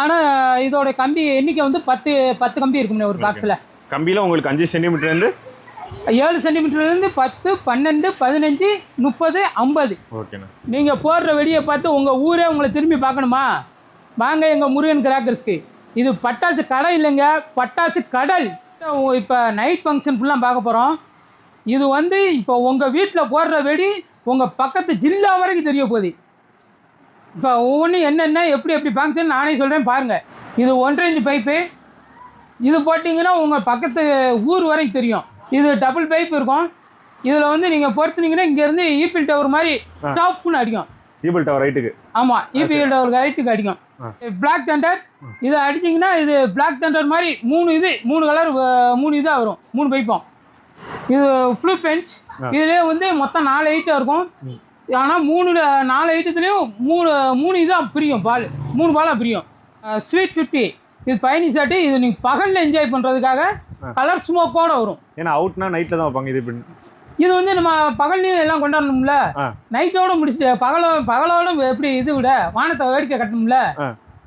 ஆனா இதோட கம்பி எண்ணிக்கை வந்து 10 கம்பி இருக்கும்ண்ணே ஒரு பாக்ஸ்ல. கம்பியில உங்களுக்கு 5 சென்டிமீட்டர் இருந்து 7 சென்டிமீட்டர்ல இருந்து 10, 12, 15, 30, 50. ஓகேண்ணா. நீங்க போடுற வெடியை பார்த்து உங்க ஊரே உங்களை திரும்பி பார்க்கணுமா? வாங்க எங்க முருகன் கிராக்கர்ஸ்க்கு. இது பட்டாசு கடை இல்லைங்க, பட்டாசு கடல். இப்போ நைட் ஃபங்க்ஷன் ஃபுல்லாக பார்க்க போகிறோம். இது வந்து இப்போ உங்கள் வீட்டில் போடுற வெடி உங்கள் பக்கத்து ஜில்லா வரைக்கும் தெரிய போகுது. இப்போ ஒவ்வொன்றும் என்னென்ன எப்படி ஃபங்க்ஷன் நானே சொல்கிறேன் பாருங்கள். இது 1.5 இன்ச் பைப்பு. இது போட்டிங்கன்னா உங்கள் பக்கத்து ஊர் வரைக்கும் தெரியும். இது டபுள் பைப் இருக்கும். இதில் வந்து நீங்கள் பொறுத்துனீங்கன்னா இங்கேருந்து ஈபிள் டவர் மாதிரி டாப்னு அடிக்கும். ஈபிள் டவர் ரைட்டுக்கு. ஆமாம், ஈபிள் டவர் ரைட்டுக்கு அடிக்கும். பிளாக் தண்டர் இதை அடிச்சிங்கன்னா இது பிளாக் தண்டர் மாதிரி 3 கலர் 3 இதாக வரும். 3 பைப்போம். இது ஃப்ளூ பெஞ்ச். இதுலேயே வந்து மொத்தம் 4 ஐட்டம் இருக்கும். ஆனால் 4 ஐட்டத்துலேயும் 3 இதாக பிரியும். 3 பாலாக பிரியும். ஸ்வீட் 50 இது 15 ஷாட்டு. இது நீங்கள் பகலில் என்ஜாய் பண்ணுறதுக்காக கலர் ஸ்மோக்கோட வரும். ஏன்னா அவுட்னா நைட்டில் தான் வைப்பாங்க. இது வந்து நம்ம பகல்லையும் எல்லாம் கொண்டாடணும்ல, நைட்டோட முடிச்சு பகலோட எப்படி இது விட வானத்தை வேடிக்கை கட்டணும்ல,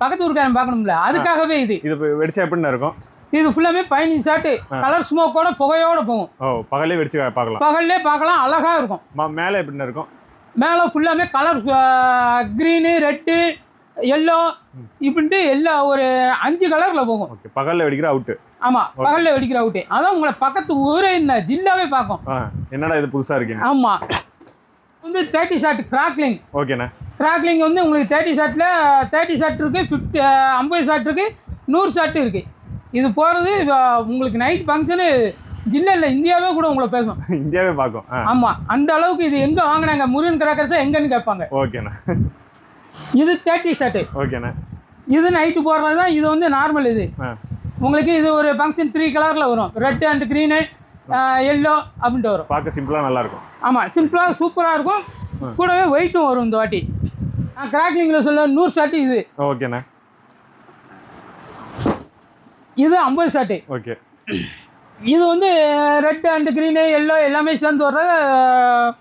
பக்கத்து ஊருக்காரன் பார்க்கணும்ல, அதுக்காகவே இது வெடிச்சா எப்படின்னா இருக்கும். இது ஃபுல்லாமே 15 ஷாட்டு கலர் ஸ்மோக்கோட புகையோட போகும். பகலே வெடிச்சு பார்க்கலாம். பகல்லே பார்க்கலாம், அழகா இருக்கும். மேலே எப்படின்னா இருக்கும்? மேலே ஃபுல்லாமே கலர் க்ரீனு, ரெட்டு, எல்லோ இப்படின்ட்டு எல்லா ஒரு 5 கலர்ல போகும். பகல்ல வெடிக்கிற அவுட்டு. ஆமா, பகல்ல வெடிக்கிற அவுட்டு. அதான் உங்களை பக்கத்து ஊரே இந்த ஜில்லாவே பார்க்கும். என்னடா இது புதுசா இருக்கு. ஆமா, வந்து 30 ஷாட் கிராக்லிங். ஓகேண்ணா. கிராக்லிங் வந்து உங்களுக்கு 30 ஷாட்டில் 30 ஷாட் இருக்குது, 50 ஷாட் இருக்குது, 100 ஷாட்டு இருக்குது. இது போகிறது உங்களுக்கு நைட் ஃபங்க்ஷனு ஜில்லில் இந்தியாவே கூட உங்களை பேசும். இந்தியாவே பார்க்கும். ஆமாம், அந்த அளவுக்கு இது எங்கே வாங்கினாங்க முருகன் கிராக்கர்ஸை எங்கன்னு கேட்பாங்க. ஓகேண்ணா. இது 30 ஷாட்டு. ஓகேண்ணா. இது நைட்டு போடுறது தான். இது வந்து நார்மல். இது உங்களுக்கு இது ஒரு ஃபங்க்ஷன் 3 கலரில் வரும். ரெட் அண்ட் க்ரீனு, எல்லோ அப்படின்ட்டு வரும். பார்க்க சிம்பிளாக நல்லா இருக்கும். ஆமாம், சிம்பிளாக சூப்பராக இருக்கும். கூடவே வெயிட்டும் வரும். இந்த வாட்டி கிராக்லிங்கில் சொல்ல 100 ஷாட்டு இது. ஓகேண்ணா. இது 50 ஷாட்டு. ஓகே. இது வந்து ரெட் அண்ட் க்ரீனு, எல்லோ எல்லாமே சேர்ந்து வர்றது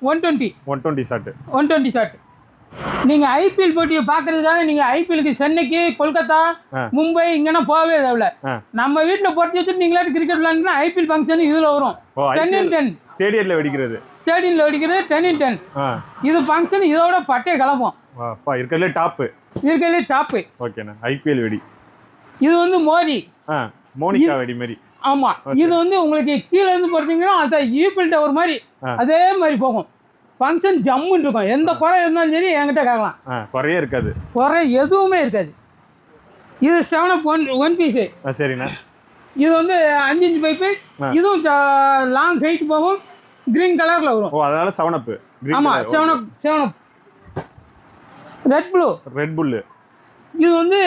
120 ஷாட்டு. 120 ஷாட்டு. நீங்கள் ஐபிஎல் போட்டியை பார்க்கறதுக்காக நீங்கள் ஐபிஎலுக்கு சென்னைக்கு, கொல்கத்தா, மும்பை இங்கன்னா போகவே தேவையில்ல. நம்ம வீட்டில் பொறுத்து வச்சுட்டு நீங்களே கிரிக்கெட் விளையாண்டுனா ஐபிஎல் ஃபங்க்ஷன் இதில் வரும். 10x10 ஸ்டேடியத்தில் வெடிக்கிறது. 10x10. இது ஃபங்க்ஷன் இதோட பட்டையை கலப்போம். இருக்கிறதுலே டாப்பு. ஓகேண்ணா. ஐபிஎல் வெடி இது வந்து மோதி மோனிகா வெடி மாதிரி. ஆமா, இது வந்து உங்களுக்கு கீழே இருந்து பார்த்தீங்கன்னா அது ஈஃபில் டவர் மாதிரி அதே மாதிரி போகும். ஃபங்க்ஷன் ஜம்முன்னு இருக்கும். எந்த குறை இருந்தாலும் சரி என்கிட்ட கேட்கலாம். குறையே இருக்காது. குறை எதுவுமே இருக்காது. இது 7 ஒன் பீஸு. சரிண்ணா. இது வந்து 5 இன்ச் பைப்பு. இதுவும் லாங் ஹைட் போகும். கிரீன் கலரில் வரும். அதனால 7up. ஆமாம், 7up. ரெட் புல்லு. இது வந்து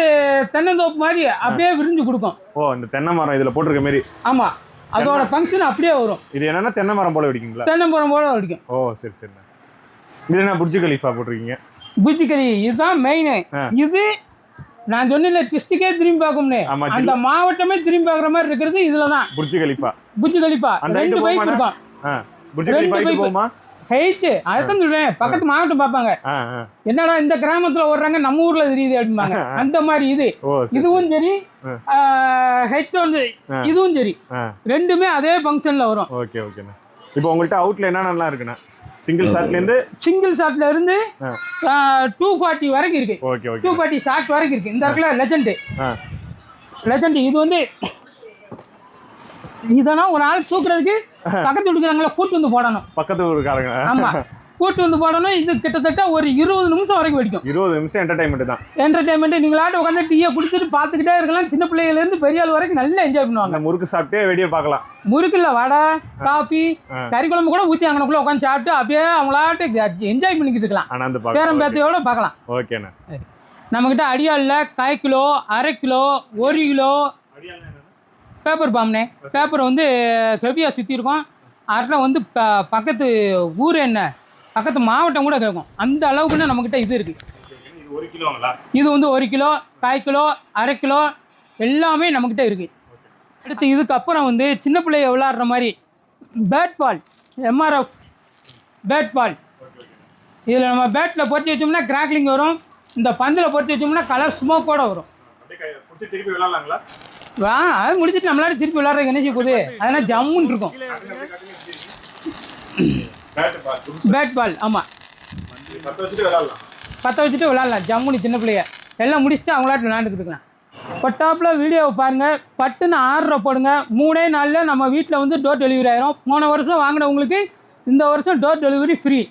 தென்னந்தோப்பு மாதிரி அப்படியே விரிஞ்சு கொடுக்கும். இந்த தென்னை மரம் இதில் போட்டிருக்க மாதிரி. ஆமாம், அதோட ஃபங்க்ஷன் அப்படியே வரும். இது என்னன்னா தென்னை மரம் போல வெடிக்குங்களா? தென்னை மரம் போல வெடிக்கும். சரி சரிண்ணா. இது என்ன புர்ஜ் கலீஃபா போட்டிருக்கீங்க? புர்ஜ் கலீஃபா இதுதான் மெயின். இது நான் சொன்னேன்ல டிஸ்ட்ரிக்டே திரும்பி பார்க்கும்னே, அந்த மாவட்டமே திரும்பி பார்க்குற மாதிரி இருக்கிறது இதில் தான். புர்ஜ் கலீஃபா 2 பைப் இருக்கும். புர்ஜ் கலீஃபா ஹைட் போகுமா? ஹைட் அதுதான் சொல்றேன். பக்கத்து மாவட்டம் பார்ப்பாங்க, என்னடா இந்த கிராமத்துல ஓடுறாங்க நம்ம ஊர்ல தெரியுது அப்படிம்பாங்க. அந்த மாதிரி இது இதுவும் சரி, ஹைட் வந்து இதுவும் சரி, ரெண்டுமே அதே ஃபங்க்ஷன்ல வரும். ஓகே ஓகேண்ணா. இப்போ உங்கள்கிட்ட அவுட்ல என்னென்னலாம் இருக்குண்ணா? சிங்கிள் ஷாட்ல இருந்து 240 வரைக்கும் இருக்கு. 240 ஷாட் வரைக்கும் இருக்கு. இந்த இடத்துல லெஜெண்ட் இது வந்து இதெல்லாம் ஒரு ஆள் தூக்குறதுக்கு பக்கத்து வீட்டுக்காரங்கள கூட்டு வந்து போடணும். பக்கத்து ஊருக்காரங்க. ஆமா, கூட்டு வந்து போடணும். இது கிட்டத்தட்ட ஒரு 20 நிமிஷம் வரைக்கும் வெடிக்கும். 20 நிமிஷம் என்டர்டைன்மெண்ட் தான். நீங்களாட்ட உட்காந்து டீயை குடிச்சிட்டு பார்த்துக்கிட்டே இருக்கலாம். சின்ன பிள்ளையில இருந்து பெரிய ஆள் வரைக்கும் நல்லா என்ஜாய் பண்ணுவாங்க. முறுக்கு சாப்பிட்டே வெடியை பார்க்கலாம். முறுக்கு இல்லை, வடை, காஃபி, கறி குழம்பு கூட ஊற்றி அங்கனக்குள்ள உட்காந்து சாப்பிட்டு அப்படியே அவங்களாட்ட என்ஜாய் பண்ணிக்கிட்டு இருக்கலாம். பேரம் பேத்தையோட பார்க்கலாம். ஓகேண்ணா. நம்மக்கிட்ட அடியாலில் 1/4 கிலோ, 1/2 கிலோ, 1 கிலோ பேப்பர் பாம்னே. பேப்பர் வந்து ஹெவியாக சுற்றி இருக்கும். அதில் வந்து பக்கத்து ஊர் என்ன, பக்கத்து மாவட்டம் கூட கேட்கும். அந்த அளவுக்குன்னு நம்மக்கிட்ட இது இருக்குது. இது வந்து 1 கிலோ, 1/4 கிலோ, 1/2 கிலோ எல்லாமே நம்மக்கிட்ட இருக்குது. அடுத்து இதுக்கப்புறம் வந்து சின்ன பிள்ளைய விளாட்ற மாதிரி bat ball, MRF bat ball. இதில் நம்ம பேட்டில் பொறுத்து வச்சோம்னா கிராக்லிங் வரும். இந்த பந்தில் பொறுத்து வச்சோம்னா கலர் ஸ்மோக்கோடு வரும். அது முடிச்சுட்டு நம்மளால திருப்பி விளையாடுறதுக்கு என்ன செய்ய போகுது, அதெல்லாம் ஜம்முன்னு இருக்கும். பேட் பால் ஆமாம், பற்ற வச்சுட்டு விளாட்லாம் ஜம்முன்னு. சின்ன பிள்ளைய எல்லாம் முடிச்சுட்டு அவங்களாட்ட விளாண்டுக்கிட்டு இருக்கலாம். பட்டாப்பில் வீடியோவை பாருங்கள், பட்டுன்னு ஆர்டர் போடுங்க. 3 நாளில் நம்ம வீட்டில் வந்து டோர் டெலிவரி ஆயிரும். போன வருஷம் வாங்கினவங்களுக்கு இந்த வருஷம் டோர் டெலிவரி ஃப்ரீ.